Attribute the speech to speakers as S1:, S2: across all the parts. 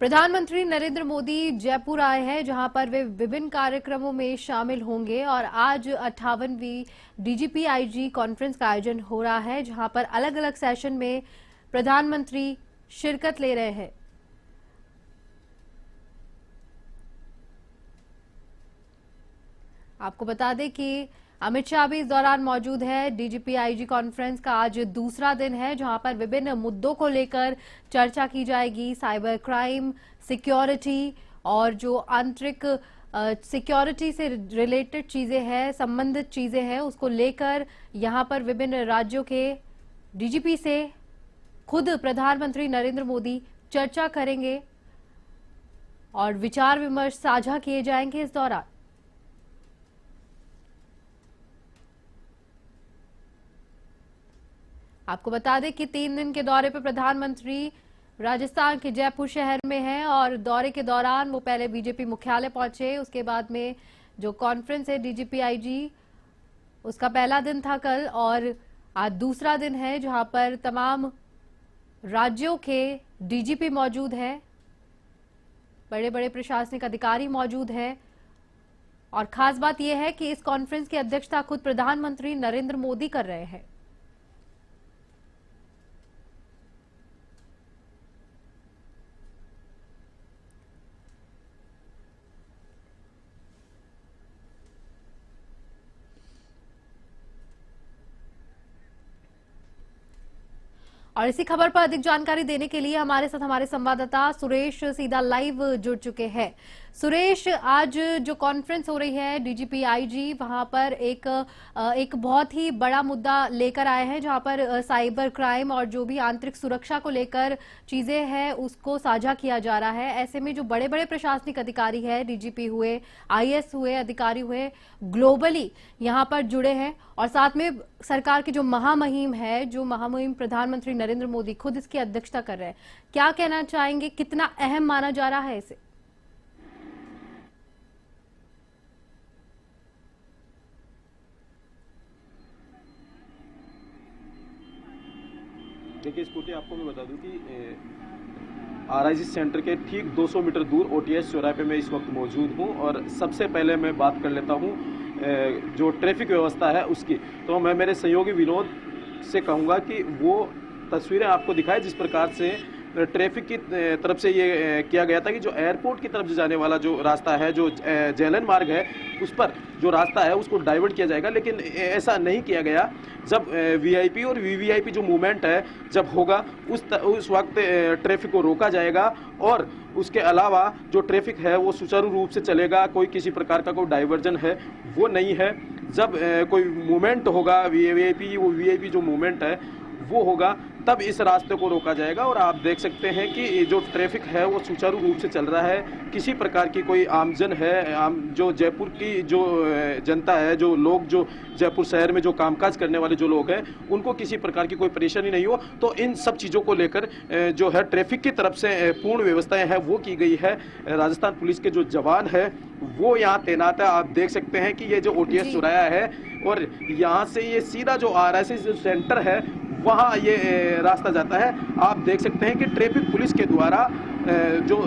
S1: प्रधानमंत्री नरेंद्र मोदी जयपुर आए हैं, जहां पर वे विभिन्न कार्यक्रमों में शामिल होंगे और आज 58वीं डीजीपी आईजी कॉन्फ्रेंस का आयोजन हो रहा है, जहां पर अलग अलग सेशन में प्रधानमंत्री शिरकत ले रहे हैं। आपको बता दें कि अमित शाह भी इस दौरान मौजूद है। डीजीपी आईजी कॉन्फ्रेंस का आज दूसरा दिन है, जहां पर विभिन्न मुद्दों को लेकर चर्चा की जाएगी। साइबर क्राइम, सिक्योरिटी और जो आंतरिक सिक्योरिटी से रिलेटेड चीजें हैं, संबंधित चीजें हैं, उसको लेकर यहां पर विभिन्न राज्यों के डीजीपी से खुद प्रधानमंत्री नरेंद्र मोदी चर्चा करेंगे और विचार विमर्श साझा किए जाएंगे इस दौरान। आपको बता दें कि 3 दिन के दौरे पर प्रधानमंत्री राजस्थान के जयपुर शहर में हैं और दौरे के दौरान वो पहले बीजेपी मुख्यालय पहुंचे। उसके बाद में जो कॉन्फ्रेंस है डीजीपी आईजी, उसका पहला दिन था कल और आज दूसरा दिन है, जहां पर तमाम राज्यों के डीजीपी मौजूद हैं, बड़े बड़े प्रशासनिक अधिकारी मौजूद हैं। और खास बात यह है कि इस कॉन्फ्रेंस की अध्यक्षता खुद प्रधानमंत्री नरेंद्र मोदी कर रहे हैं। और इसी खबर पर अधिक जानकारी देने के लिए हमारे साथ हमारे संवाददाता सुरेश सीधा लाइव जुड़ चुके हैं। सुरेश, आज जो कॉन्फ्रेंस हो रही है डीजीपी आईजी, वहां पर एक बहुत ही बड़ा मुद्दा लेकर आए हैं, जहां पर साइबर क्राइम और जो भी आंतरिक सुरक्षा को लेकर चीजें हैं उसको साझा किया जा रहा है। ऐसे में जो बड़े बड़े प्रशासनिक अधिकारी है, डीजीपी हुए, आईएएस हुए, अधिकारी हुए, ग्लोबली यहां पर जुड़े हैं और साथ में सरकार की जो महामहिम है, जो महामहिम प्रधानमंत्री नरेंद्र मोदी खुद इसकी अध्यक्षता कर रहे हैं। क्या कहना चाहेंगे, कितना अहम माना जा रहा है इसे?
S2: देखिए स्कूटी, आपको मैं बता दूं कि आरआईजी सेंटर के ठीक 200 मीटर दूर ओटीएस चौराहे पे मैं इस वक्त मौजूद हूं और सबसे पहले मैं बात कर लेता हूं जो ट्रैफिक व्यवस्था है उसकी। तो मैं मेरे सहयोगी विनोद से कहूंगा कि वो तस्वीरें आपको दिखाए जिस प्रकार से ट्रैफिक की तरफ से ये किया गया था कि जो एयरपोर्ट की तरफ जाने वाला जो रास्ता है, जो जेएलएन मार्ग है, उस पर जो रास्ता है उसको डाइवर्ट किया जाएगा, लेकिन ऐसा नहीं किया गया। जब वीआईपी और वीवीआईपी जो मूवमेंट है जब होगा उस वक्त ट्रैफिक को रोका जाएगा और उसके अलावा जो ट्रैफिक है वो सुचारू रूप से चलेगा। कोई किसी प्रकार का कोई डाइवर्जन है वो नहीं है। जब कोई मूवमेंट होगा, वीआईपी जो मूवमेंट है वो होगा, तब इस रास्ते को रोका जाएगा। और आप देख सकते हैं कि जो ट्रैफिक है वो सुचारू रूप से चल रहा है। किसी प्रकार की कोई आमजन है, जो जयपुर की जो जनता है, जो लोग जो जयपुर शहर में जो कामकाज करने वाले जो लोग हैं, उनको किसी प्रकार की कोई परेशानी नहीं हो। तो इन सब चीज़ों को लेकर जो है ट्रैफिक की तरफ से पूर्ण व्यवस्थाएं हैं वो की गई है। राजस्थान पुलिस के जो जवान है वो यहाँ तैनात है। आप देख सकते हैं कि ये जो ओटीएस चौराहा है और यहाँ से ये सीधा जो आरआईसी जो सेंटर है वहाँ ये रास्ता जाता है। आप देख सकते हैं कि ट्रैफिक पुलिस के द्वारा जो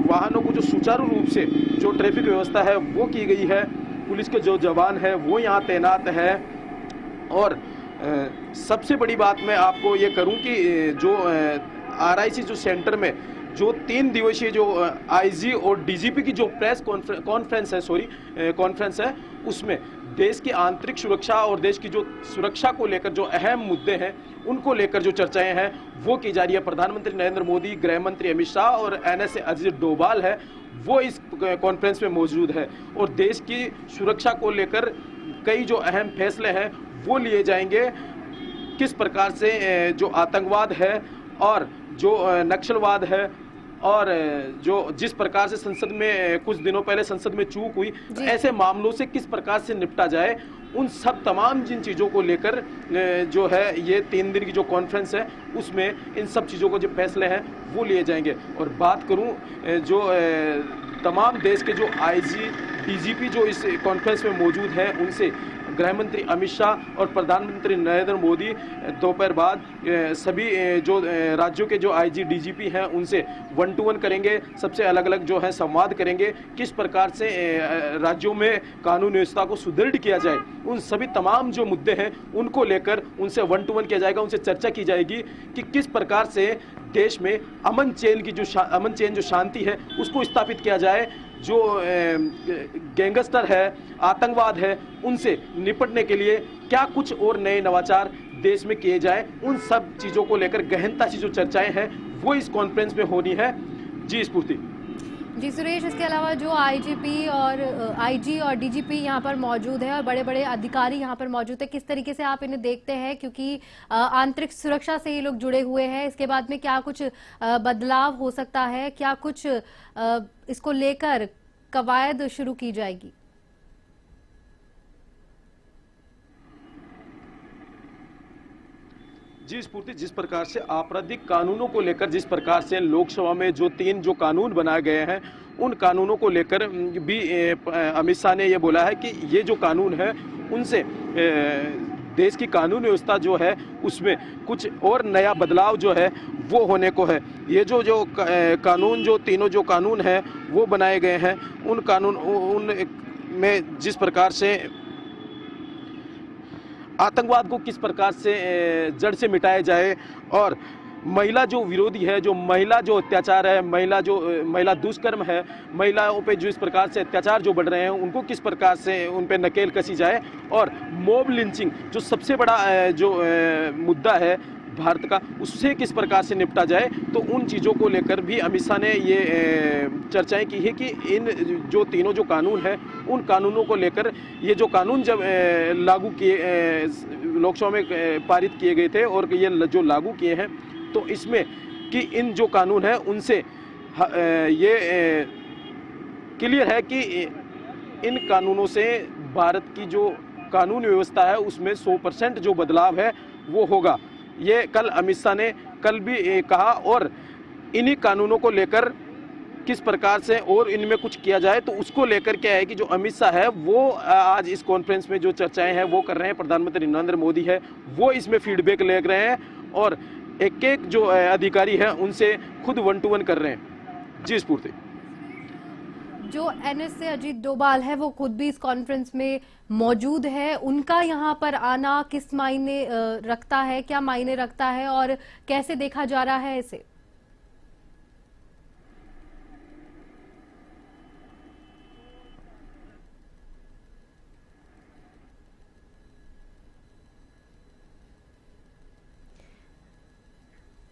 S2: वाहनों को जो सुचारू रूप से जो ट्रैफिक व्यवस्था है वो की गई है। पुलिस के जो जवान है वो यहाँ तैनात है। और सबसे बड़ी बात मैं आपको ये करूं कि जो आरआईसी जो सेंटर में जो 3 दिवसीय जो आईजी और डीजीपी की जो प्रेस कॉन्फ्रेंस है उसमें देश की आंतरिक सुरक्षा और देश की जो सुरक्षा को लेकर जो अहम मुद्दे हैं उनको लेकर जो चर्चाएं हैं वो की जा रही है। प्रधानमंत्री नरेंद्र मोदी, गृह मंत्री अमित शाह और एनएसए अजीत डोभाल है वो इस कॉन्फ्रेंस में मौजूद है और देश की सुरक्षा को लेकर कई जो अहम फैसले हैं वो लिए जाएंगे। किस प्रकार से जो आतंकवाद है और जो नक्सलवाद है और जो जिस प्रकार से संसद में कुछ दिनों पहले संसद में चूक हुई, तो ऐसे मामलों से किस प्रकार से निपटा जाए, उन सब तमाम जिन चीज़ों को लेकर जो है ये 3 दिन की जो कॉन्फ्रेंस है उसमें इन सब चीज़ों को जो फैसले हैं वो लिए जाएंगे। और बात करूं जो तमाम देश के जो आईजी, डीजीपी जो इस कॉन्फ्रेंस में मौजूद हैं उनसे गृह मंत्री अमित शाह और प्रधानमंत्री नरेंद्र मोदी दोपहर बाद सभी जो राज्यों के जो आईजी डीजीपी हैं उनसे 1-to-1 करेंगे, सबसे अलग अलग जो है संवाद करेंगे, किस प्रकार से राज्यों में कानून व्यवस्था को सुदृढ़ किया जाए, उन सभी तमाम जो मुद्दे हैं उनको लेकर उनसे 1-to-1 किया जाएगा, उनसे चर्चा की जाएगी कि किस प्रकार से देश में अमन चैन जो शांति है उसको स्थापित किया जाए, जो गैंगस्टर है, आतंकवाद है, उनसे निपटने के लिए क्या कुछ और नए नवाचार देश में किए जाए, उन सब चीज़ों को लेकर गहनता से जो चर्चाएं हैं वो इस कॉन्फ्रेंस में होनी है। जी स्फूर्ति।
S1: जी सुरेश, इसके अलावा जो आईजीपी और आईजी और डीजीपी यहाँ पर मौजूद है और बड़े बड़े अधिकारी यहाँ पर मौजूद है, किस तरीके से आप इन्हें देखते हैं, क्योंकि आंतरिक सुरक्षा से ये लोग जुड़े हुए हैं, इसके बाद में क्या कुछ बदलाव हो सकता है, क्या कुछ इसको लेकर कवायद शुरू की जाएगी?
S2: जी स्फूर्ति, जिस प्रकार से आपराधिक कानूनों को लेकर जिस प्रकार से लोकसभा में जो 3 जो कानून बनाए गए हैं उन कानूनों को लेकर भी अमित शाह ने ये बोला है कि ये जो कानून है उनसे देश की कानून व्यवस्था जो है उसमें कुछ और नया बदलाव जो है वो होने को है। ये जो कानून जो तीनों जो कानून हैं वो बनाए गए हैं, उन में जिस प्रकार से आतंकवाद को किस प्रकार से जड़ से मिटाया जाए और महिला जो विरोधी है, जो महिला जो अत्याचार है, महिला दुष्कर्म है, महिलाओं पे जो इस प्रकार से अत्याचार जो बढ़ रहे हैं उनको किस प्रकार से उन पे नकेल कसी जाए, और मॉब लिंचिंग जो सबसे बड़ा जो मुद्दा है भारत का उससे किस प्रकार से निपटा जाए, तो उन चीज़ों को लेकर भी अमित शाह ने ये चर्चाएं की है कि इन जो तीनों जो कानून हैं उन कानूनों को लेकर ये जो कानून जब लागू किए लोकसभा में पारित किए गए थे और ये जो लागू किए हैं तो इसमें कि इन जो कानून हैं उनसे ये क्लियर है कि इन कानूनों से भारत की जो कानून व्यवस्था है उसमें 100% जो बदलाव है वो होगा। ये कल अमित शाह ने कल भी कहा, और इन्हीं कानूनों को लेकर किस प्रकार से और इनमें कुछ किया जाए तो उसको लेकर क्या है कि जो अमित शाह है वो आज इस कॉन्फ्रेंस में जो चर्चाएं हैं वो कर रहे हैं। प्रधानमंत्री नरेंद्र मोदी है वो इसमें फीडबैक ले रहे हैं और एक एक जो अधिकारी है उनसे खुद 1-to-1 कर रहे हैं। जी स्फूर्ति।
S1: जो एनएस से अजीत डोभाल है वो खुद भी इस कॉन्फ्रेंस में मौजूद है, उनका यहाँ पर आना किस मायने रखता है, क्या मायने रखता है और कैसे देखा जा रहा है इसे?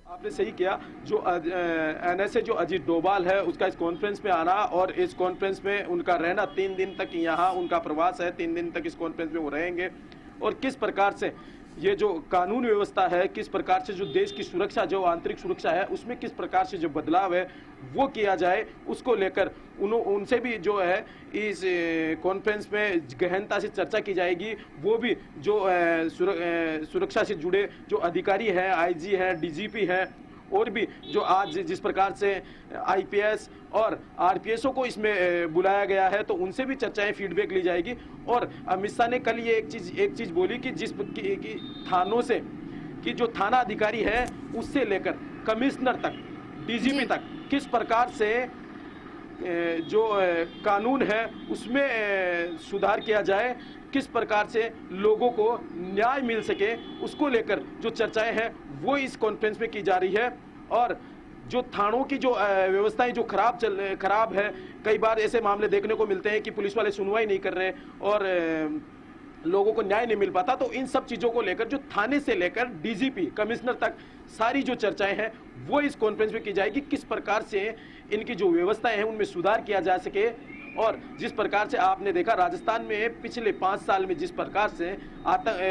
S2: आपने सही किया, जो एनएसए जो अजीत डोभाल है उसका इस कॉन्फ्रेंस में आना और इस कॉन्फ्रेंस में उनका रहना 3 दिन तक यहाँ उनका प्रवास है, 3 दिन तक इस कॉन्फ्रेंस में वो रहेंगे और किस प्रकार से ये जो कानून व्यवस्था है, किस प्रकार से जो देश की सुरक्षा जो आंतरिक सुरक्षा है उसमें किस प्रकार से जो बदलाव है वो किया जाए उसको लेकर उनसे भी जो है इस कॉन्फ्रेंस में गहनता से चर्चा की जाएगी। वो भी जो सुरक्षा से जुड़े जो अधिकारी हैं, आईजी हैं, डीजीपी हैं और भी जो आज जिस प्रकार से आईपीएस और आरपीएसओ को इसमें बुलाया गया है तो उनसे भी चर्चाएं फीडबैक ली जाएगी। और अमित शाह ने कल ये एक चीज बोली कि कि थानों से कि जो थाना अधिकारी है उससे लेकर कमिश्नर तक, डीजीपी तक किस प्रकार से जो कानून है उसमें सुधार किया जाए, किस प्रकार से लोगों को न्याय मिल सके, उसको लेकर जो चर्चाएं हैं वो इस कॉन्फ्रेंस में की जा रही है। और जो थानों की जो व्यवस्थाएं जो खराब है, कई बार ऐसे मामले देखने को मिलते हैं कि पुलिस वाले सुनवाई नहीं कर रहे और लोगों को न्याय नहीं मिल पाता, तो इन सब चीजों को लेकर जो थाने से लेकर डीजीपी कमिश्नर तक सारी जो चर्चाएं हैं वो इस कॉन्फ्रेंस में की जाएगी, किस प्रकार से इनकी जो व्यवस्थाएं हैं उनमें सुधार किया जा सके। और जिस प्रकार से आपने देखा राजस्थान में पिछले 5 साल में जिस प्रकार से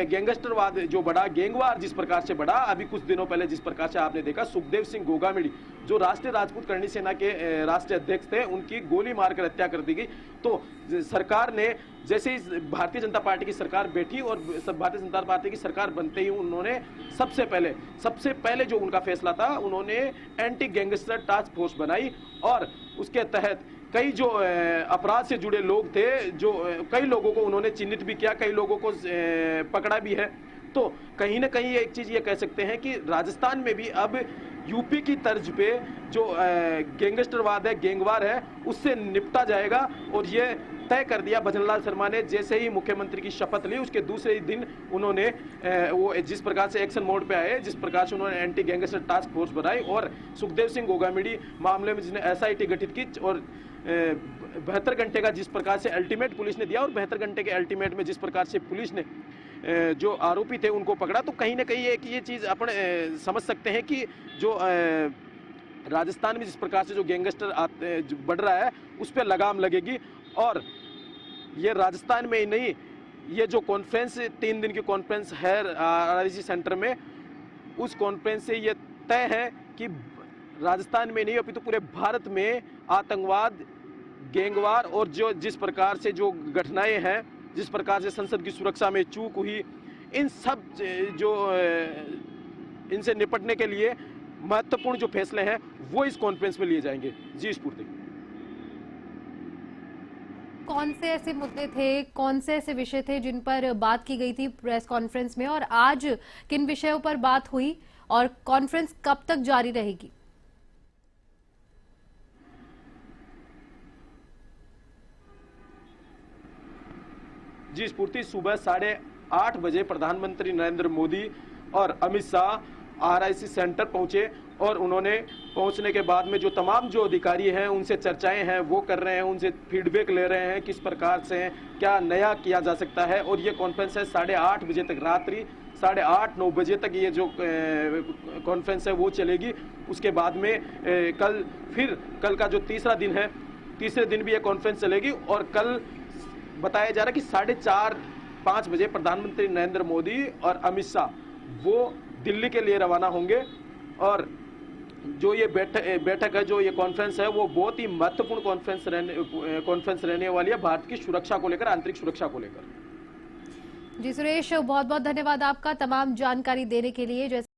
S2: गैंगस्टरवाद जो बढ़ा, गैंगवार जिस प्रकार से बढ़ा, अभी कुछ दिनों पहले जिस प्रकार से आपने देखा सुखदेव सिंह गोगामिड़ी जो राष्ट्रीय राजपूत करणी सेना के राष्ट्रीय अध्यक्ष थे, उनकी गोली मारकर हत्या कर दी गई। तो सरकार ने जैसे ही भारतीय जनता पार्टी की सरकार बैठी और भारतीय जनता पार्टी की सरकार बनते ही उन्होंने सबसे पहले जो उनका फैसला था, उन्होंने एंटी गैंगस्टर टास्क फोर्स बनाई और उसके तहत कई जो अपराध से जुड़े लोग थे, जो कई लोगों को उन्होंने चिन्हित भी किया, कई लोगों को पकड़ा भी है। तो कहीं ना कहीं एक चीज ये कह सकते हैं कि राजस्थान में भी अब यूपी की तर्ज पे जो गैंगस्टरवाद है, गैंगवार है, उससे निपटा जाएगा। और ये तय कर दिया भजनलाल शर्मा ने, जैसे ही मुख्यमंत्री की शपथ ली उसके दूसरे ही दिन उन्होंने वो जिस प्रकार से एक्शन मोड पे आए, जिस प्रकार से उन्होंने एंटी गैंगस्टर टास्क फोर्स बनाई और सुखदेव सिंह गोगामिडी मामले में जिसने एसआईटी गठित की और 72 घंटे का जिस प्रकार से अल्टीमेट पुलिस ने दिया और 72 घंटे के अल्टीमेट में जिस प्रकार से पुलिस ने जो आरोपी थे उनको पकड़ा, तो कहीं ना कहीं एक ये चीज अपन समझ सकते हैं कि जो राजस्थान में जिस प्रकार से जो गैंगस्टर बढ़ रहा है उस पर लगाम लगेगी। और ये राजस्थान में ही नहीं, ये जो कॉन्फ्रेंस 3 दिन की कॉन्फ्रेंस है आरआईसी सेंटर में, उस कॉन्फ्रेंस से ये तय है कि राजस्थान में नहीं अपितु पूरे भारत में आतंकवाद, गैंगवार और जो जिस प्रकार से जो घटनाएं हैं, जिस प्रकार से संसद की सुरक्षा में चूक हुई, इन सब जो इनसे निपटने के लिए महत्वपूर्ण जो फैसले हैं वो इस कॉन्फ्रेंस में लिए जाएंगे। जी स्फूर्ति,
S1: कौन से ऐसे मुद्दे थे, कौन से ऐसे विषय थे जिन पर बात की गई थी प्रेस कॉन्फ्रेंस में, और आज किन विषयों पर बात हुई और कॉन्फ्रेंस कब तक जारी रहेगी?
S2: जी स्फूर्ति, सुबह 8:30 बजे प्रधानमंत्री नरेंद्र मोदी और अमित शाह आरआईसी सेंटर पहुंचे और उन्होंने पहुंचने के बाद में जो तमाम जो अधिकारी हैं उनसे चर्चाएं हैं वो कर रहे हैं, उनसे फीडबैक ले रहे हैं किस प्रकार से क्या नया किया जा सकता है। और ये कॉन्फ्रेंस है 8:30 बजे तक, रात्रि 8:30-9 बजे तक ये जो कॉन्फ्रेंस है वो चलेगी। उसके बाद में कल का जो तीसरा दिन है, तीसरे दिन भी ये कॉन्फ्रेंस चलेगी। और कल बताया जा रहा है कि 4:30-5 बजे प्रधानमंत्री नरेंद्र मोदी और अमित शाह वो दिल्ली के लिए रवाना होंगे। और जो ये बैठक है, जो ये कॉन्फ्रेंस है, वो बहुत ही महत्वपूर्ण कॉन्फ्रेंस रहने वाली है भारत की सुरक्षा को लेकर, आंतरिक सुरक्षा को लेकर।
S1: जी सुरेश, बहुत बहुत धन्यवाद आपका तमाम जानकारी देने के लिए। जैसे